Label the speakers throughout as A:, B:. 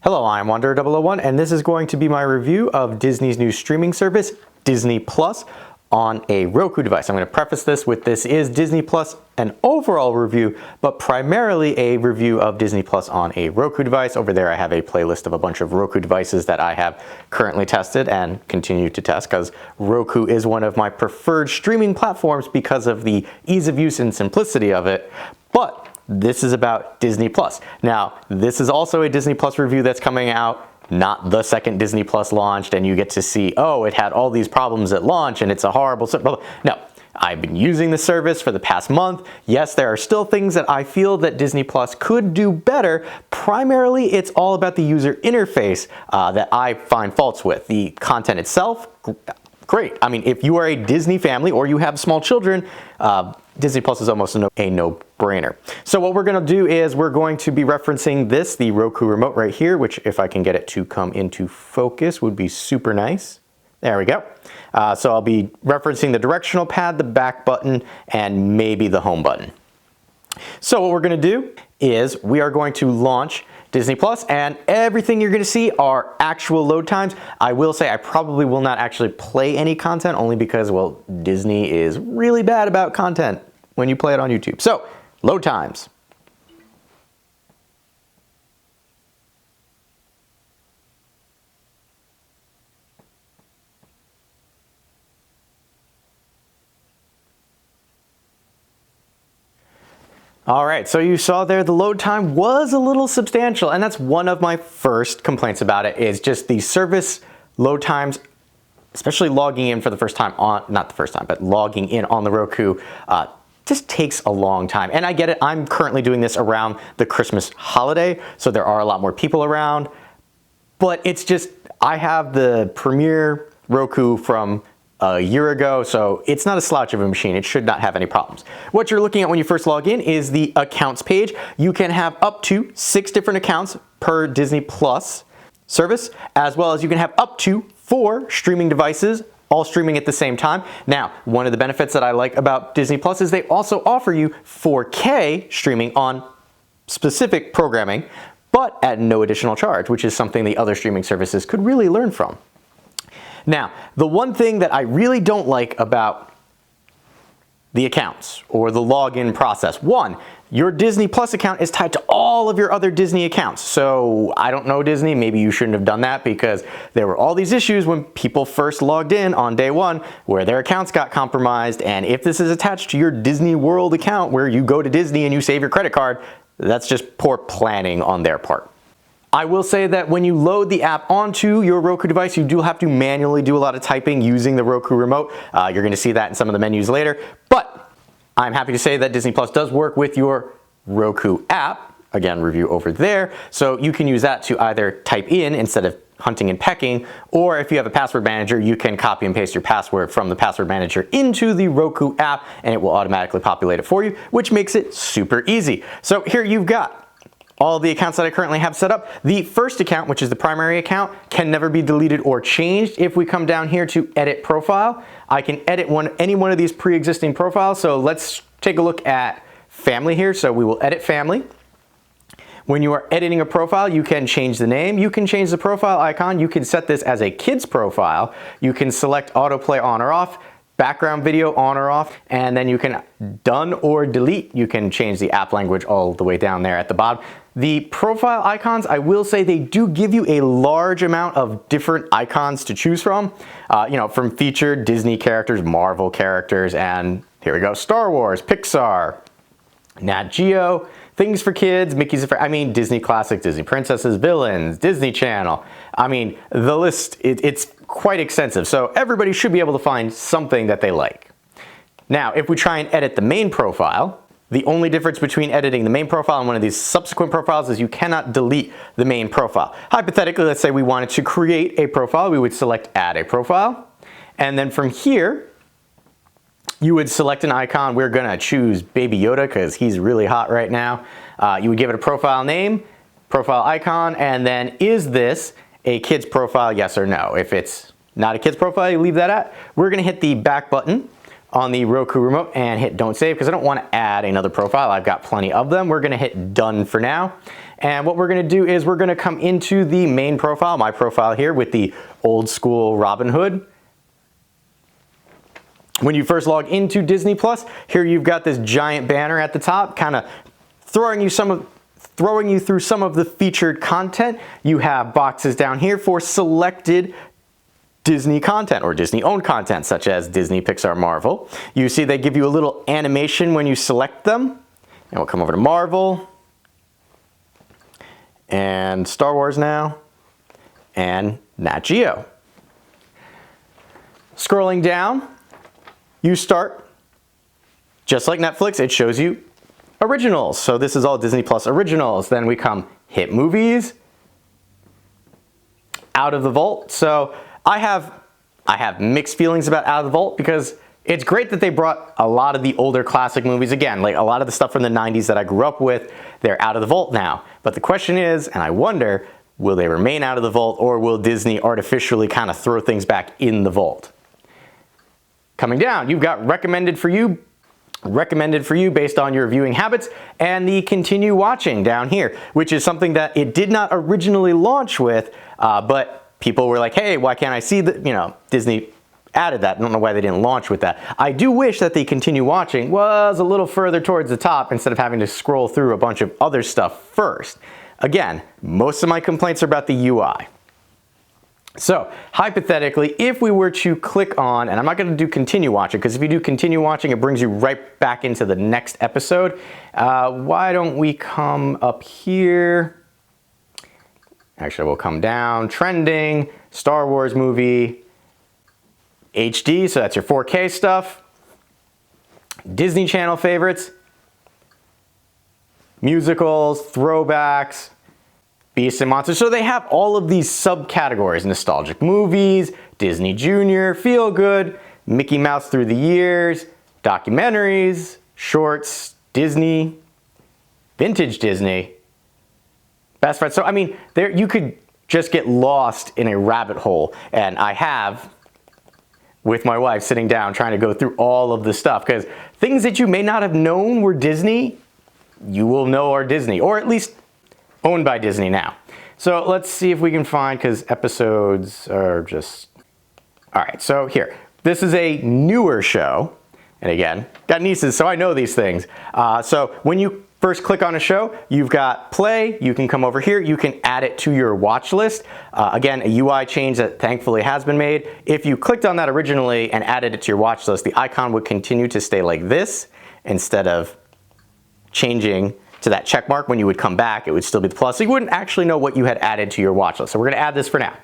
A: Hello, I'm Wanderer001, and this is going to be my review of Disney's new streaming service, Disney Plus, on a Roku device. I'm going to preface this is Disney Plus, an overall review, but primarily a review of Disney Plus on a Roku device. Over there I have a playlist of a bunch of Roku devices that I have currently tested and continue to test, because Roku is one of my preferred streaming platforms because of the ease of use and simplicity of it. But this is about Disney Plus. Now, this is also a Disney Plus review that's coming out, not the second Disney Plus launched, and you get to see, oh, it had all these problems at launch and it's a horrible service. No, I've been using the service for the past month. Yes, there are still things that I feel that Disney Plus could do better. Primarily, it's all about the user interface that I find faults with. The content itself, great. I mean, if you are a Disney family or you have small children, Disney Plus is almost a no-brainer. So what we're going to do is we're going to be referencing the Roku remote right here, which if I can get it to come into focus would be super nice. There we go. So I'll be referencing the directional pad, the back button, and maybe the home button. So what we're going to do is we are going to launch Disney Plus, and everything you're going to see are actual load times. I will say I probably will not actually play any content, only because, well, Disney is really bad about content when you play it on YouTube. So, load times. All right, so you saw there the load time was a little substantial, and that's one of my first complaints about it, is just the service load times, especially logging in for the first time on, not the first time, but logging in on the Roku, just takes a long time. And I get it, I'm currently doing this around the Christmas holiday, so there are a lot more people around, but it's just, I have the Premier Roku from a year ago, so it's not a slouch of a machine. It should not have any problems. What you're looking at when you first log in is the accounts page. You can have up to 6 different accounts per Disney Plus service, as well as you can have up to 4 streaming devices, all streaming at the same time. Now, one of the benefits that I like about Disney Plus is they also offer you 4K streaming on specific programming, but at no additional charge, which is something the other streaming services could really learn from. Now, the one thing that I really don't like about the accounts or the login process, one, your Disney Plus account is tied to all of your other Disney accounts. So I don't know, Disney, maybe you shouldn't have done that, because there were all these issues when people first logged in on day one where their accounts got compromised. And if this is attached to your Disney World account where you go to Disney and you save your credit card, that's just poor planning on their part. I will say that when you load the app onto your Roku device, you do have to manually do a lot of typing using the Roku remote. You're going to see that in some of the menus later. But I'm happy to say that Disney Plus does work with your Roku app. Again, review over there. So you can use that to either type in instead of hunting and pecking, or if you have a password manager, you can copy and paste your password from the password manager into the Roku app, and it will automatically populate it for you, which makes it super easy. So here you've got all the accounts that I currently have set up. The first account, which is the primary account, can never be deleted or changed. If we come down here to edit profile, I can edit any one of these pre-existing profiles. So let's take a look at family here. So we will edit family. When you are editing a profile, you can change the name, you can change the profile icon, you can set this as a kid's profile, you can select autoplay on or off, background video on or off, and then you can done or delete. You can change the app language all the way down there at the bottom. The profile icons, I will say they do give you a large amount of different icons to choose from. From featured Disney characters, Marvel characters, and here we go, Star Wars, Pixar, Nat Geo, things for kids, Mickey's, Disney classics, Disney princesses, villains, Disney Channel. The list, it's quite extensive, so everybody should be able to find something that they like. Now, if we try and edit the main profile, the only difference between editing the main profile and one of these subsequent profiles is you cannot delete the main profile. Hypothetically, let's say we wanted to create a profile, we would select Add a Profile, and then from here, you would select an icon. We're gonna choose Baby Yoda because he's really hot right now. You would give it a profile name, profile icon, and then is this a kid's profile, yes or no? If it's not a kid's profile, you leave that at. We're gonna hit the back button. on the Roku remote and hit don't save because I don't want to add another profile. I've got plenty of them. We're going to hit done for now. And what we're going to do is we're going to come into the main profile, my profile here with the old school Robin Hood. When you first log into Disney Plus, here you've got this giant banner at the top, kind of throwing you through some of the featured content. You have boxes down here for selected Disney content or Disney owned content such as Disney, Pixar, Marvel. You see they give you a little animation when you select them. And we'll come over to Marvel and Star Wars now and Nat Geo. Scrolling down, you start, just like Netflix, it shows you originals. So this is all Disney Plus originals. Then we come hit movies, out of the vault. So I have mixed feelings about Out of the Vault because it's great that they brought a lot of the older classic movies again, like a lot of the stuff from the 90s that I grew up with, they're out of the vault now. But the question is, and I wonder, will they remain out of the vault or will Disney artificially kind of throw things back in the vault? Coming down, you've got recommended for you based on your viewing habits, and the continue watching down here, which is something that it did not originally launch with, but people were like, hey, why can't I see that, Disney added that. I don't know why they didn't launch with that. I do wish that the continue watching was a little further towards the top instead of having to scroll through a bunch of other stuff first. Again, most of my complaints are about the UI. So hypothetically, if we were to click on, and I'm not going to do continue watching because if you do continue watching, it brings you right back into the next episode. Why don't we come up here? Actually, we'll come down, trending, Star Wars movie, HD, so that's your 4K stuff, Disney Channel favorites, musicals, throwbacks, Beasts and Monsters. So they have all of these subcategories: nostalgic movies, Disney Junior, feel good, Mickey Mouse through the years, documentaries, shorts, Disney, vintage Disney, best friends. So I mean, you could just get lost in a rabbit hole, and I have, with my wife, sitting down trying to go through all of the stuff, because things that you may not have known were Disney, you will know are Disney, or at least owned by Disney now. So let's see if we can find, because episodes are just... All right, so here. This is a newer show. And again, got nieces, so I know these things. So when you first click on a show, you've got play, you can come over here, you can add it to your watch list. Again, a UI change that thankfully has been made. If you clicked on that originally and added it to your watch list, the icon would continue to stay like this instead of changing to that check mark. When you would come back, it would still be the plus. So you wouldn't actually know what you had added to your watch list. So we're going to add this for now.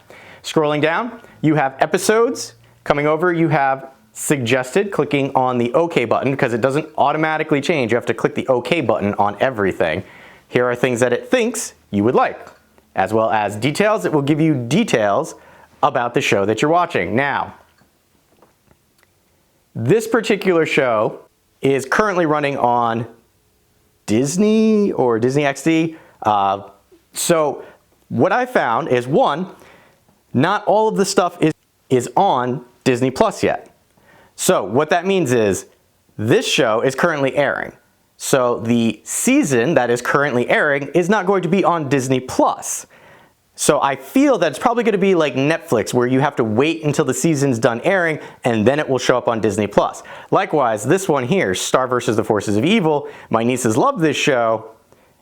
A: Scrolling down, you have episodes. Coming over, you have suggested, clicking on the OK button because it doesn't automatically change. You have to click the OK button on everything. Here are things that it thinks you would like, as well as details. It will give you details about the show that you're watching. Now, this particular show is currently running on Disney or Disney XD. So what I found is, one, not all of the stuff is on Disney Plus yet. So what that means is this show is currently airing. So the season that is currently airing is not going to be on Disney Plus. So I feel that it's probably going to be like Netflix, where you have to wait until the season's done airing and then it will show up on Disney Plus. Likewise, this one here, Star vs. the Forces of Evil, my nieces love this show,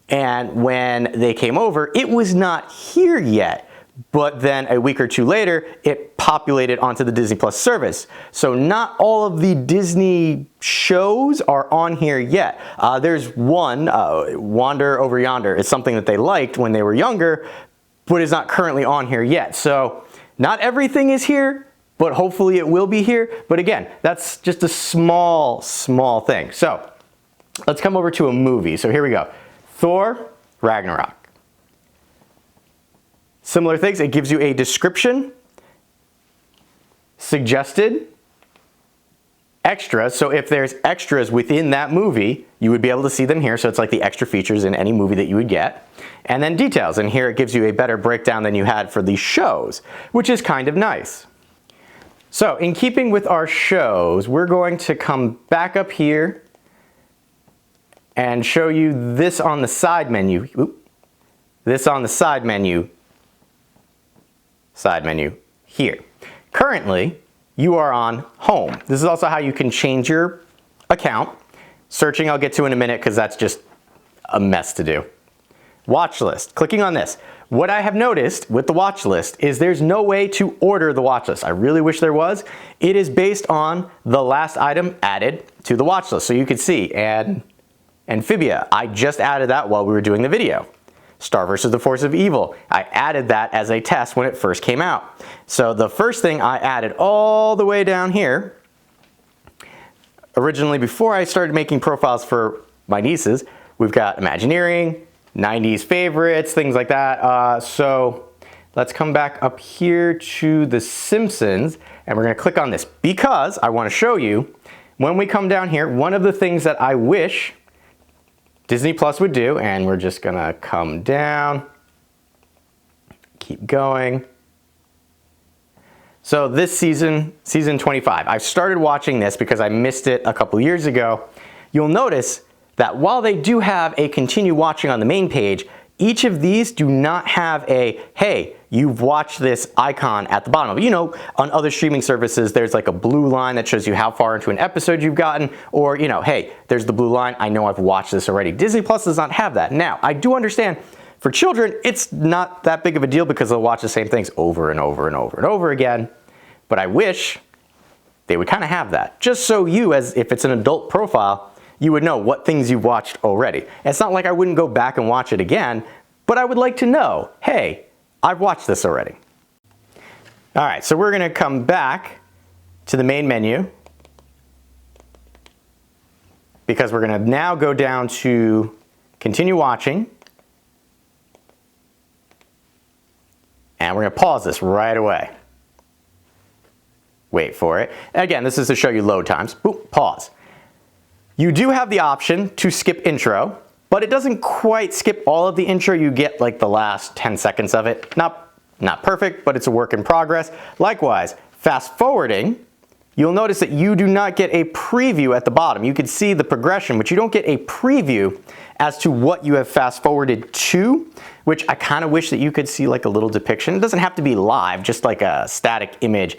A: and when they came over, it was not here yet. But then a week or two later, it populated onto the Disney Plus service. So not all of the Disney shows are on here yet. There's one, Wander Over Yonder, is something that they liked when they were younger, but is not currently on here yet. So not everything is here, but hopefully it will be here. But again, that's just a small thing. So let's come over to a movie. So here we go. Thor Ragnarok. Similar things, it gives you a description, suggested, extras. So if there's extras within that movie, you would be able to see them here. So it's like the extra features in any movie that you would get. And then details. And here it gives you a better breakdown than you had for the shows, which is kind of nice. So in keeping with our shows, we're going to come back up here and show you this on the side menu. Oop. This on the side menu here. Currently, you are on home. This is also how you can change your account. Searching I'll get to in a minute because that's just a mess to do. Watch list. Clicking on this. What I have noticed with the watch list is there's no way to order the watch list. I really wish there was. It is based on the last item added to the watch list. So you can see, Amphibia. I just added that while we were doing the video. Star vs. the Force of Evil. I added that as a test when it first came out. So the first thing I added all the way down here, originally before I started making profiles for my nieces, we've got Imagineering, 90s favorites, things like that. So let's come back up here to The Simpsons and we're gonna click on this because I wanna show you when we come down here, one of the things that I wish Disney Plus would do, and we're just gonna come down, keep going. So this season 25, I started watching this because I missed it a couple years ago. You'll notice that while they do have a continue watching on the main page, each of these do not have a, hey, you've watched this icon at the bottom of it. You know, on other streaming services, there's like a blue line that shows you how far into an episode you've gotten, or, you know, hey, there's the blue line, I know I've watched this already. Disney Plus does not have that. Now, I do understand for children, it's not that big of a deal because they'll watch the same things over and over and over and over again, but I wish they would kind of have that. Just so you, as if it's an adult profile, you would know what things you've watched already. And it's not like I wouldn't go back and watch it again, but I would like to know, hey, I've watched this already. All right, so we're gonna come back to the main menu because we're gonna now go down to continue watching. And we're gonna pause this right away. Wait for it. Again, this is to show you load times. Boop, pause. You do have the option to skip intro, but it doesn't quite skip all of the intro. You get like the last 10 seconds of it. Not perfect, but it's a work in progress. Likewise, fast forwarding, you'll notice that you do not get a preview at the bottom. You can see the progression, but you don't get a preview as to what you have fast forwarded to, which I kind of wish that you could see like a little depiction. It doesn't have to be live, just like a static image.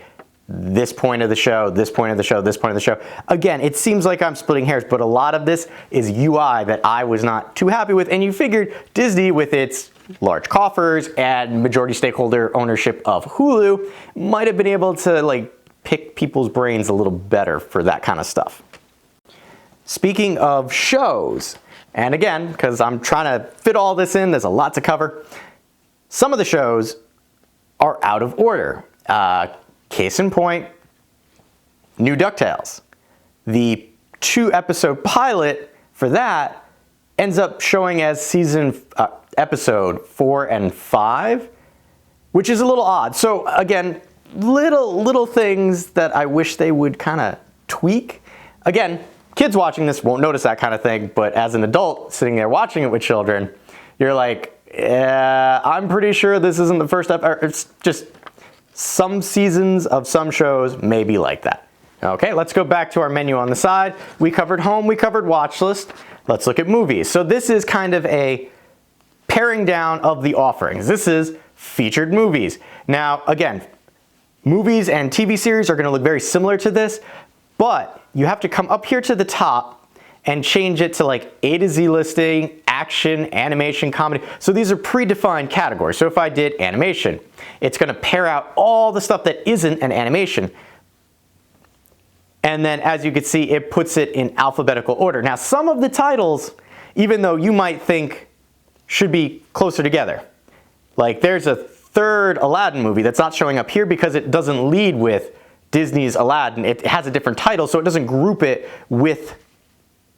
A: This point of the show, this point of the show, this point of the show. Again, it seems like I'm splitting hairs, but a lot of this is UI that I was not too happy with, and you figured Disney, with its large coffers and majority stakeholder ownership of Hulu, might have been able to like pick people's brains a little better for that kind of stuff. Speaking of shows, and again, because I'm trying to fit all this in, there's a lot to cover. Some of the shows are out of order. Case in point, New DuckTales. The 2-episode pilot for that ends up showing as episode 4 and 5, which is a little odd. So again, little things that I wish they would kind of tweak. Again, kids watching this won't notice that kind of thing, but as an adult sitting there watching it with children, you're like, yeah, I'm pretty sure this isn't the first episode. It's just some seasons of some shows may be like that. Okay, let's go back to our menu on the side. We covered home, we covered watch list. Let's look at movies. So this is kind of a paring down of the offerings. This is featured movies. Now, again, movies and TV series are gonna look very similar to this, but you have to come up here to the top and change it to like A to Z listing, action, animation, comedy. So these are predefined categories. So if I did animation, it's gonna pair out all the stuff that isn't an animation. And then as you can see, it puts it in alphabetical order. Now some of the titles, even though you might think should be closer together, like there's a third Aladdin movie that's not showing up here because it doesn't lead with Disney's Aladdin. It has a different title, so it doesn't group it with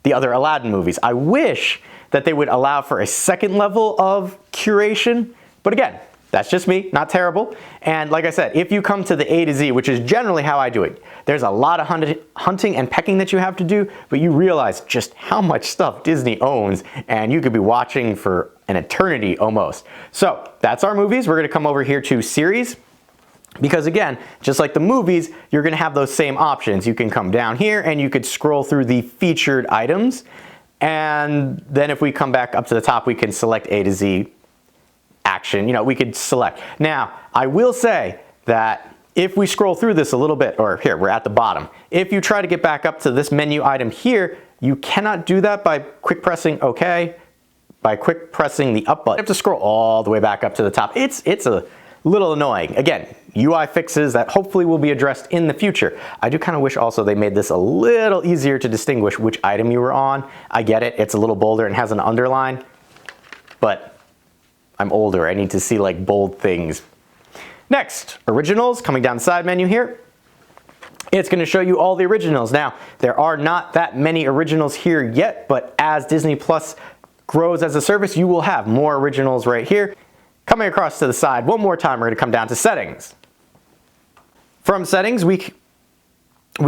A: the other Aladdin movies. I wish that they would allow for a second level of curation, but again, that's just me, not terrible. And like I said, if you come to the A to Z, which is generally how I do it, there's a lot of hunting and pecking that you have to do, but you realize just how much stuff Disney owns, and you could be watching for an eternity almost. So that's our movies. We're gonna come over here to series. Because again, just like the movies, you're gonna have those same options. You can come down here and you could scroll through the featured items. And then if we come back up to the top, we can select A to Z action. You know, we could select. Now, I will say that if we scroll through this a little bit, or here, we're at the bottom. If you try to get back up to this menu item here, you cannot do that by quick pressing OK, by quick pressing the up button. You have to scroll all the way back up to the top. It's a little annoying. Again, UI fixes that hopefully will be addressed in the future. I do kind of wish also they made this a little easier to distinguish which item you were on. I get it, it's a little bolder and has an underline, but I'm older, I need to see like bold things. Next, originals, coming down the side menu here. It's going to show you all the originals. Now, there are not that many originals here yet, but as Disney Plus grows as a service, you will have more originals right here. Coming across to the side one more time, we're going to come down to settings. From settings, we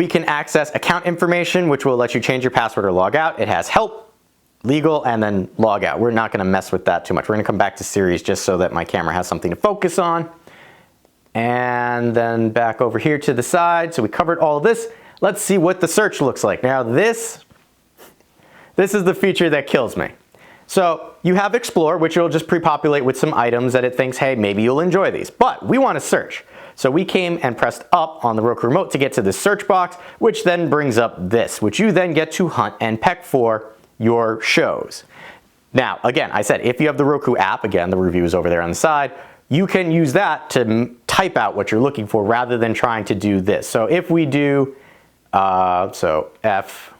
A: can access account information, which will let you change your password or log out. It has help, legal, and then log out. We're not going to mess with that too much. We're going to come back to series just so that my camera has something to focus on. And then back over here to the side. So we covered all of this. Let's see what the search looks like. Now this is the feature that kills me. So you have Explore, which will just pre-populate with some items that it thinks, hey, maybe you'll enjoy these. But we want to search. So we came and pressed up on the Roku remote to get to the search box, which then brings up this, which you then get to hunt and peck for your shows. Now, again, I said, if you have the Roku app, again, the review is over there on the side, you can use that to type out what you're looking for rather than trying to do this. So if we do, so F,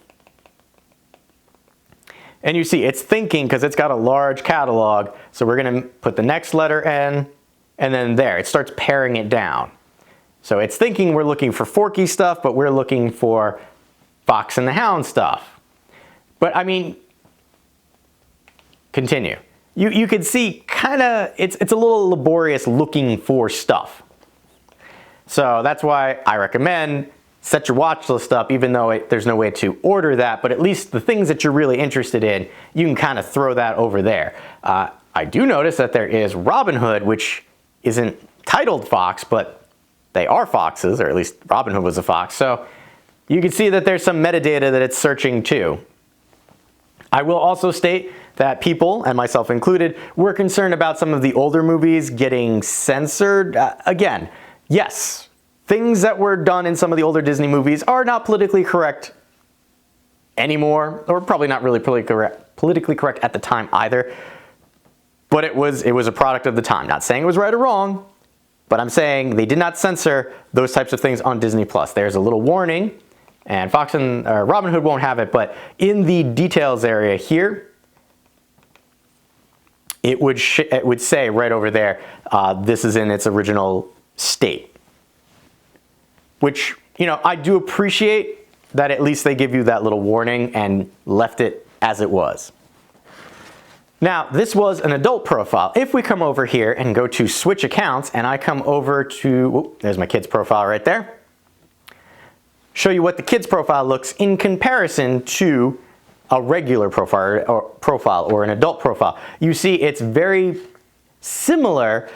A: and you see it's thinking because it's got a large catalog. So we're going to put the next letter N, and then there, it starts paring it down. So it's thinking we're looking for Forky stuff, but we're looking for Fox and the Hound stuff. But I mean, continue. You can see kind of, it's a little laborious looking for stuff. So that's why I recommend set your watch list up, even though there's no way to order that, but at least the things that you're really interested in, you can kind of throw that over there. I do notice that there is Robinhood, which isn't titled Fox, but they are foxes, or at least Robinhood was a fox. So you can see that there's some metadata that it's searching too. I will also state that people, and myself included, were concerned about some of the older movies getting censored. Again, yes, things that were done in some of the older Disney movies are not politically correct anymore, or probably not really politically correct at the time either. But it was a product of the time. Not saying it was right or wrong, but I'm saying they did not censor those types of things on Disney Plus. There's a little warning, and Fox and Robinhood won't have it, but in the details area here, it would say right over there, this is in its original state. Which, you know, I do appreciate that at least they give you that little warning and left it as it was. Now, this was an adult profile. If we come over here and go to switch accounts, and I come over to, there's my kid's profile right there. Show you what the kid's profile looks in comparison to a regular profile or an adult profile. You see it's very similar,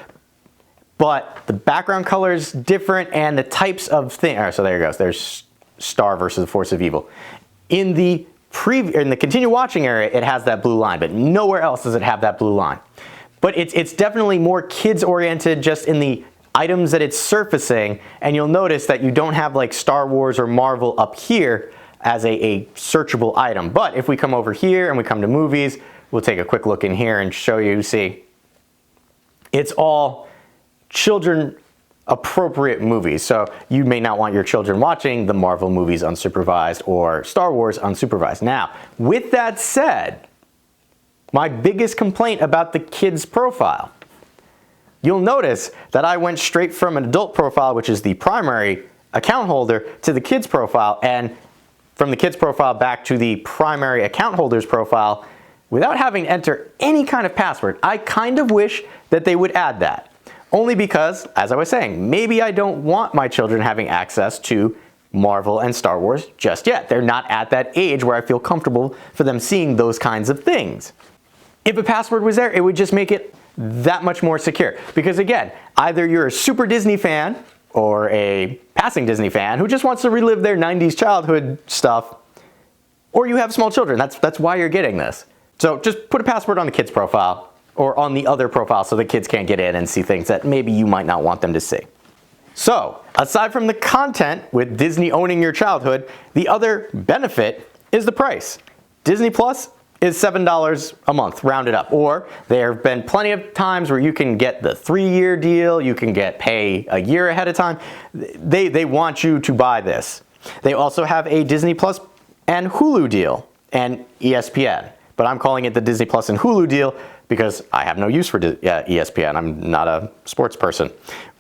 A: but the background color is different and the types of things. All right, so there it goes. There's Star versus the Force of Evil. In the continue watching area, it has that blue line, but nowhere else does it have that blue line. But it's definitely more kids oriented just in the items that it's surfacing, and you'll notice that you don't have like Star Wars or Marvel up here as a searchable item. But if we come over here and we come to movies, we'll take a quick look in here and show you, see, it's all children appropriate movies. So you may not want your children watching the Marvel movies unsupervised or Star Wars unsupervised. Now, with that said, my biggest complaint about the kids profile, you'll notice that I went straight from an adult profile, which is the primary account holder, to the kids profile, and from the kids profile back to the primary account holder's profile without having to enter any kind of password. I kind of wish that they would add that. Only because, as I was saying, maybe I don't want my children having access to Marvel and Star Wars just yet. They're not at that age where I feel comfortable for them seeing those kinds of things. If a password was there, it would just make it that much more secure. Because again, either you're a super Disney fan or a passing Disney fan who just wants to relive their 90s childhood stuff, or you have small children. That's why you're getting this. So just put a password on the kids' profile or on the other profile so the kids can't get in and see things that maybe you might not want them to see. So, aside from the content with Disney owning your childhood, the other benefit is the price. Disney Plus is $7 a month, rounded up. Or there have been plenty of times where you can get the 3-year deal, you can pay a year ahead of time. They want you to buy this. They also have a Disney Plus and Hulu deal and ESPN. But I'm calling it the Disney Plus and Hulu deal because I have no use for ESPN. I'm not a sports person.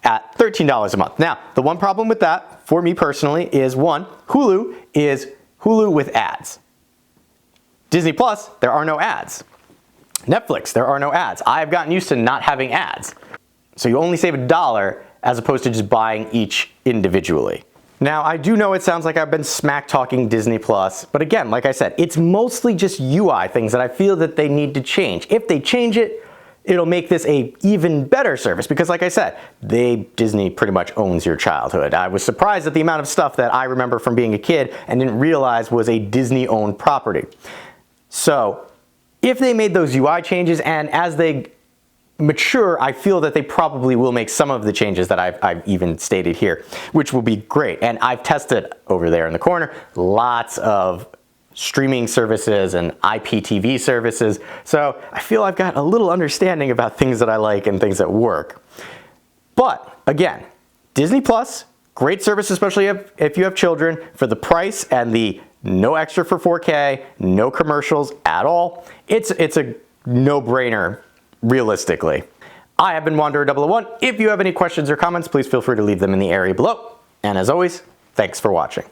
A: At $13 a month. Now, the one problem with that, for me personally, is one, Hulu is Hulu with ads. Disney Plus, there are no ads. Netflix, there are no ads. I've gotten used to not having ads. So you only save $1 as opposed to just buying each individually. Now, I do know it sounds like I've been smack talking Disney Plus, but again, like I said, it's mostly just UI things that I feel that they need to change. If they change it, it'll make this a even better service because like I said, Disney pretty much owns your childhood. I was surprised at the amount of stuff that I remember from being a kid and didn't realize was a Disney-owned property. So, if they made those UI changes and as they mature, I feel that they probably will make some of the changes that I've even stated here, which will be great. And I've tested over there in the corner lots of streaming services and IPTV services, so I feel I've got a little understanding about things that I like and things that work. But again, Disney Plus, great service, especially if you have children, for the price and the no extra for 4K, no commercials at all. It's a no-brainer, realistically. I have been Wanderer001. If you have any questions or comments, please feel free to leave them in the area below. And as always, thanks for watching.